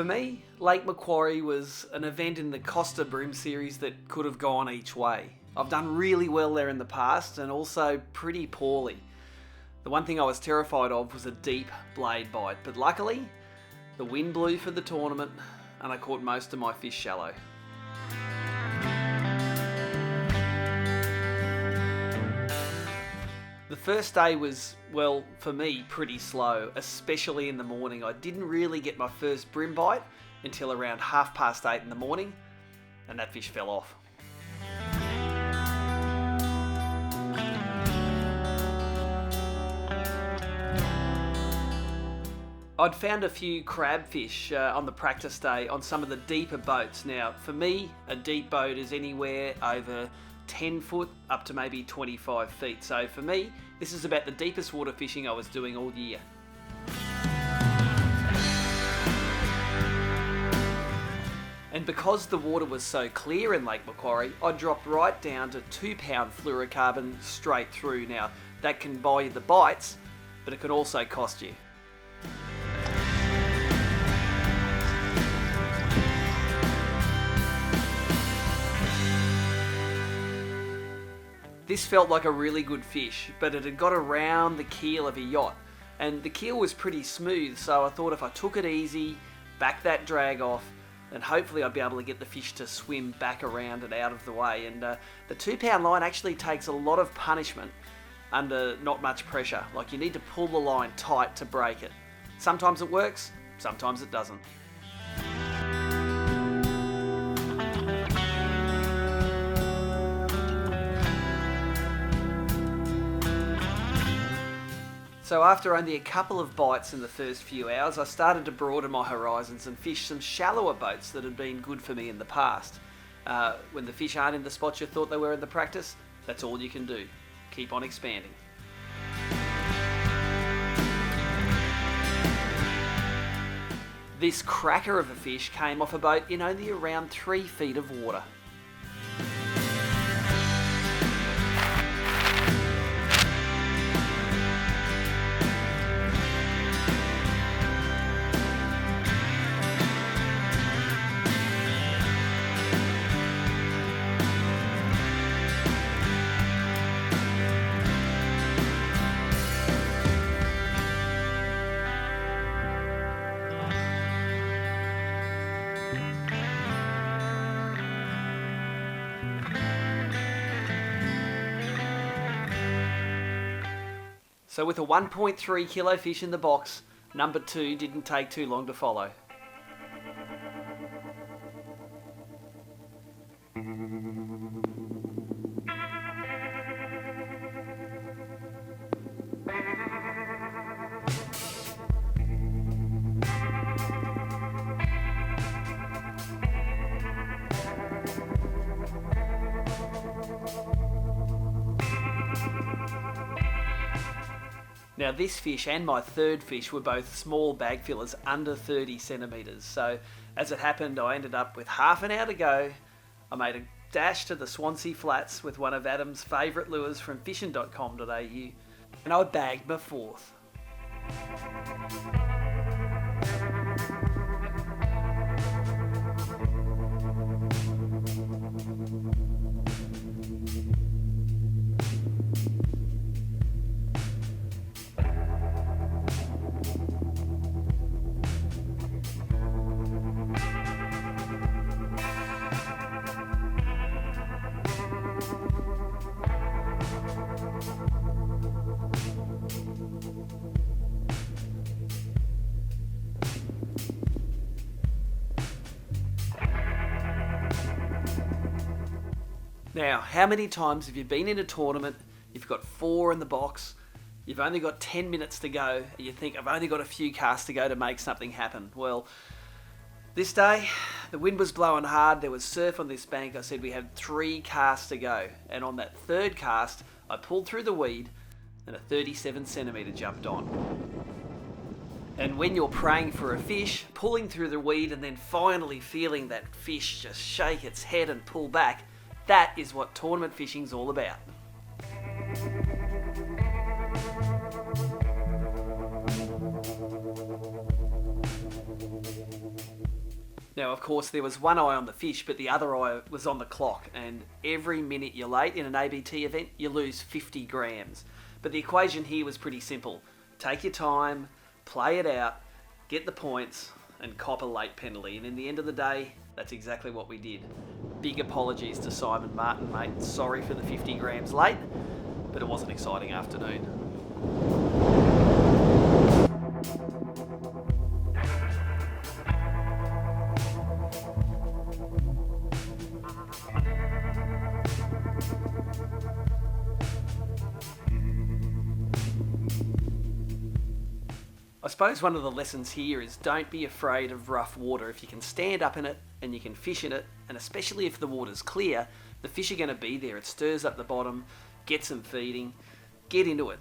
For me, Lake Macquarie was an event in the Costa BREAM series that could have gone each way. I've done really well there in the past and also pretty poorly. The one thing I was terrified of was a deep blade bite, but luckily the wind blew for the tournament and I caught most of my fish shallow. The first day was, well, for me, pretty slow, especially in the morning. I didn't really get my first bream bite until around 8:30 in the morning, and that fish fell off. I'd found a few crabfish on the practice day on some of the deeper boats. Now, for me, a deep boat is anywhere over 10 foot up to maybe 25 feet. So for me, this is about the deepest water fishing I was doing all year. And because the water was so clear in Lake Macquarie, I dropped right down to 2-pound fluorocarbon straight through. Now, that can buy you the bites, but it can also cost you. This felt like a really good fish, but it had got around the keel of a yacht, and the keel was pretty smooth, so I thought if I took it easy, back that drag off, then hopefully I'd be able to get the fish to swim back around and out of the way. And the 2-pound line actually takes a lot of punishment under not much pressure. Like, you need to pull the line tight to break it. Sometimes it works, sometimes it doesn't. So after only a couple of bites in the first few hours, I started to broaden my horizons and fish some shallower boats that had been good for me in the past. When the fish aren't in the spots you thought they were in the practice, that's all you can do. Keep on expanding. This cracker of a fish came off a boat in only around 3 feet of water. So with a 1.3 kilo fish in the box, number 2 didn't take too long to follow. Now this fish and my third fish were both small bag fillers under 30 centimetres. So as it happened, I ended up with half an hour to go. I made a dash to the Swansea Flats with one of Adam's favourite lures from fishing.com.au, and I bagged my fourth. Now, how many times have you been in a tournament, you've got 4 in the box, you've only got 10 minutes to go, and you think, I've only got a few casts to go to make something happen? Well, this day, the wind was blowing hard, there was surf on this bank. I said we had 3 casts to go, and on that third cast, I pulled through the weed, and a 37 centimetre jumped on. And when you're praying for a fish, pulling through the weed, and then finally feeling that fish just shake its head and pull back, that is what tournament fishing's all about. Now, of course, there was one eye on the fish, but the other eye was on the clock, and every minute you're late in an ABT event, you lose 50 grams. But the equation here was pretty simple. Take your time, play it out, get the points, and cop a late penalty. And in the end of the day, that's exactly what we did. Big apologies to Simon Martin, mate. Sorry for the 50 grams late, but it was an exciting afternoon. I suppose one of the lessons here is don't be afraid of rough water. If you can stand up in it and you can fish in it, and especially if the water's clear, the fish are going to be there. It stirs up the bottom, get some feeding, get into it.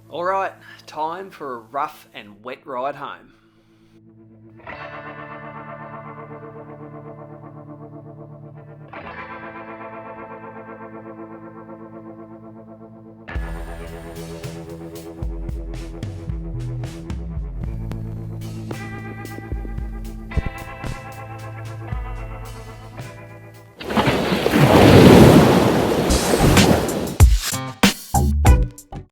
Alright, time for a rough and wet ride home.